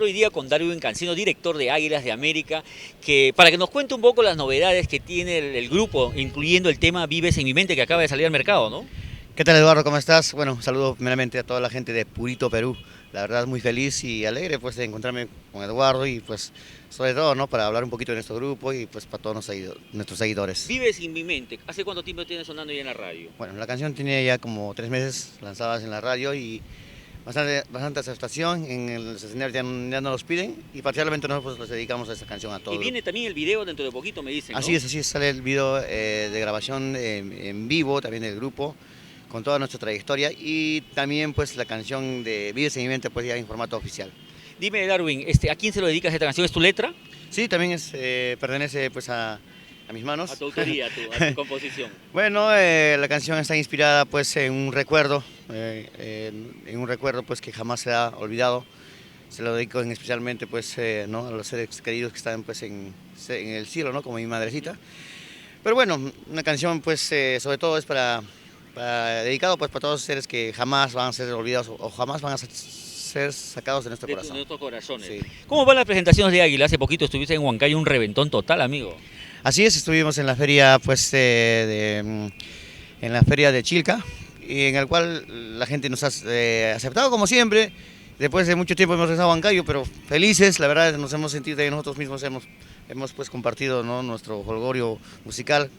hoy día con Darwin Cancino, director de Águilas de América, para que nos cuente un poco las novedades que tiene el grupo, incluyendo el tema Vives en mi mente, que acaba de salir al mercado, ¿no? ¿Qué tal, Eduardo? ¿Cómo estás? Bueno, saludo primeramente a toda la gente de Purito, Perú. La verdad muy feliz y alegre pues de encontrarme con Eduardo y pues sobre todo, ¿no? Para hablar un poquito de nuestro grupo y pues para todos nuestros seguidores. Vives en mi mente, ¿hace cuánto tiempo tiene sonando ya en la radio? Bueno, la canción tiene ya como 3 meses lanzadas en la radio y bastante aceptación. En los escenarios ya no los piden y particularmente nosotros nos dedicamos a esta canción a todo Y el viene grupo. también el video dentro de poquito, me dicen, ¿no? Así es, sale el video de grabación en vivo también del grupo, con toda nuestra trayectoria y también pues la canción de Vives en mi mente pues ya en formato oficial. Dime, Darwin, ¿a quién se lo dedicas esta canción? ¿Es tu letra? Sí, también pertenece pues a mis manos. A tu autoría, a tu composición. Bueno, la canción está inspirada pues en un recuerdo, pues que jamás se ha olvidado. Se lo dedico especialmente pues ¿no? a los seres queridos que están pues en el cielo, ¿no? Como mi madrecita. Pero bueno, una canción pues sobre todo es dedicado pues para todos los seres que jamás van a ser olvidados o jamás van a ser sacados de nuestro corazón. De nuestros corazones. Sí. ¿Cómo van las presentaciones de Águila? Hace poquito estuviste en Huancayo, un reventón total, amigo. Así es, estuvimos en la feria pues en la feria de Chilca y en el cual la gente nos ha aceptado como siempre. Después de mucho tiempo hemos regresado a Huancayo, pero felices, la verdad nos hemos sentido que nosotros mismos hemos pues compartido, ¿no? Nuestro jolgorio musical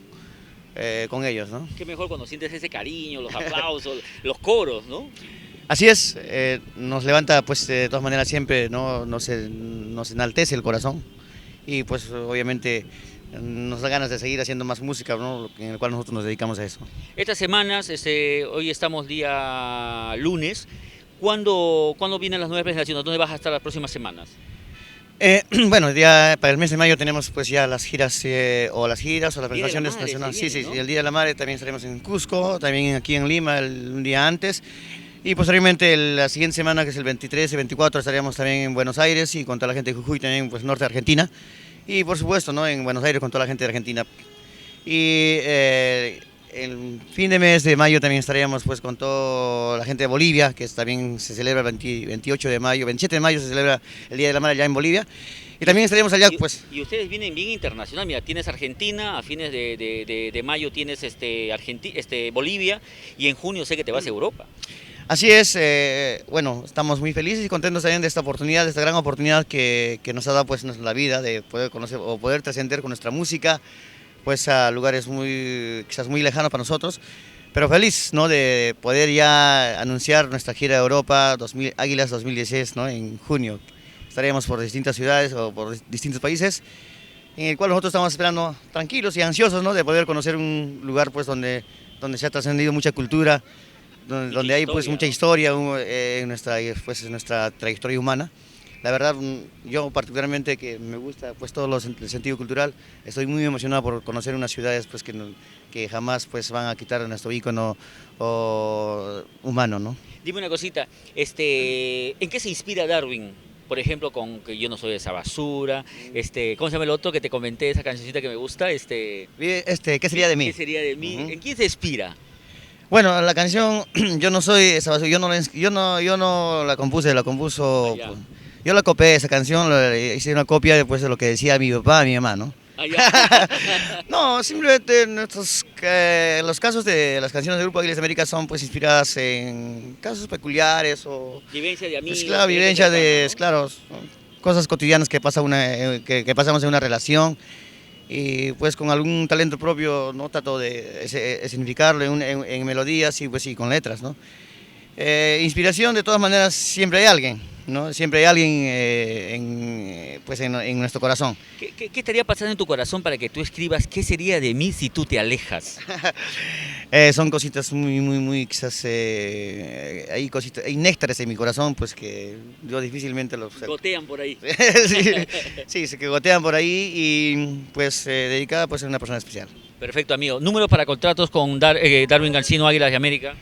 con ellos, ¿no? Qué mejor cuando sientes ese cariño, los aplausos, los coros, ¿no? Así es, nos levanta pues de todas maneras siempre, ¿no? nos enaltece el corazón y pues obviamente nos da ganas de seguir haciendo más música, ¿no? En el cual nosotros nos dedicamos a eso. Estas semanas, hoy estamos día lunes, ¿cuándo vienen las nuevas presentaciones? ¿Dónde vas a estar las próximas semanas? Bueno, ya para el mes de mayo tenemos pues ya las giras o las presentaciones nacionales. Viene, Sí, ¿no? el Día de la Madre también estaremos en Cusco, también aquí en Lima un día antes. Y posteriormente la siguiente semana, que es el 23 y 24, estaríamos también en Buenos Aires y con toda la gente de Jujuy, también pues norte de Argentina. Y por supuesto, ¿no? En Buenos Aires con toda la gente de Argentina. Y el fin de mes de mayo también estaríamos pues con toda la gente de Bolivia, que también se celebra el 28 de mayo, 27 de mayo se celebra el Día de la Madre allá en Bolivia. Y también estaríamos allá pues... Y ustedes vienen bien internacional, mira, tienes Argentina, a fines de mayo tienes Bolivia y en junio sé que te vas a Europa. Así es, bueno, estamos muy felices y contentos también de esta oportunidad, de esta gran oportunidad que nos ha dado pues la vida de poder conocer o poder trascender con nuestra música pues a lugares quizás muy lejanos para nosotros, pero feliz, ¿no? De poder ya anunciar nuestra gira de Europa Águilas 2016, ¿no? En junio. Estaremos por distintas ciudades o por distintos países, en el cual nosotros estamos esperando tranquilos y ansiosos, ¿no? De poder conocer un lugar pues donde se ha trascendido mucha cultura, donde hay pues mucha historia en nuestra trayectoria humana. La verdad, yo particularmente que me gusta pues todo el sentido cultural, estoy muy emocionado por conocer unas ciudades pues que jamás pues van a quitar nuestro ícono humano, ¿no? Dime una cosita, ¿en qué se inspira Darwin? Por ejemplo, con que yo no soy de esa basura, ¿cómo se llama el otro que te comenté, esa cancioncita que me gusta? ¿Qué sería de mí? ¿Qué sería de mí? ¿En quién se inspira? Bueno, la canción Yo no soy esa basura, yo no la compuse, la compuso... Yo la copié esa canción, hice una copia después de lo que decía mi papá y mi mamá, ¿no? No, simplemente los casos de las canciones del Grupo Águilas de América son pues inspiradas en casos peculiares o... Vivencia de amigos. Claro, vivencia de, claro, cosas cotidianas que que pasamos en una relación y pues con algún talento propio, ¿no? Trato de significarlo en melodías y pues sí, con letras, ¿no? Inspiración de todas maneras siempre hay alguien, ¿no? Siempre hay alguien en nuestro corazón. ¿Qué estaría pasando en tu corazón para que tú escribas qué sería de mí si tú te alejas? Son cositas muy quizás, hay cositas, hay néctares en mi corazón, pues que yo difícilmente los... Gotean por ahí. Sí, que gotean por ahí y pues dedicada pues a una persona especial. Perfecto, amigo. ¿Números para contratos con Darwin Cancino, Águilas de América?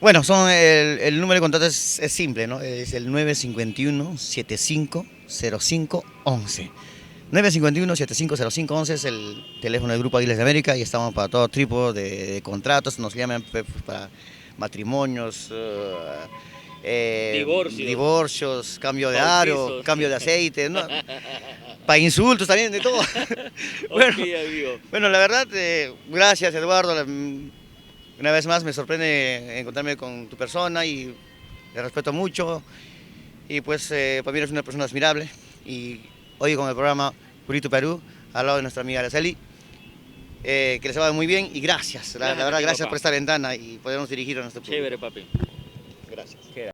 Bueno, el número de contrato es simple, ¿no? Es el 951-750511. 951-750511 es el teléfono del Grupo Águilas de América y estamos para todo tipo de contratos, nos llaman para matrimonios Divorcios, cambio de bautizos. aro, cambio de aceite, ¿no? Para insultos también, de todo. Bueno, Ok, amigo. bueno, la verdad, gracias Eduardo. Una vez más me sorprende encontrarme con tu persona y te respeto mucho. Y pues para mí eres una persona admirable. Y hoy con el programa Purito Perú, al lado de nuestra amiga Araceli, que les va muy bien y gracias. La verdad, a ti, gracias papá. por esta ventana y podernos dirigir a nuestro público. Chévere, papi. Gracias. Queda.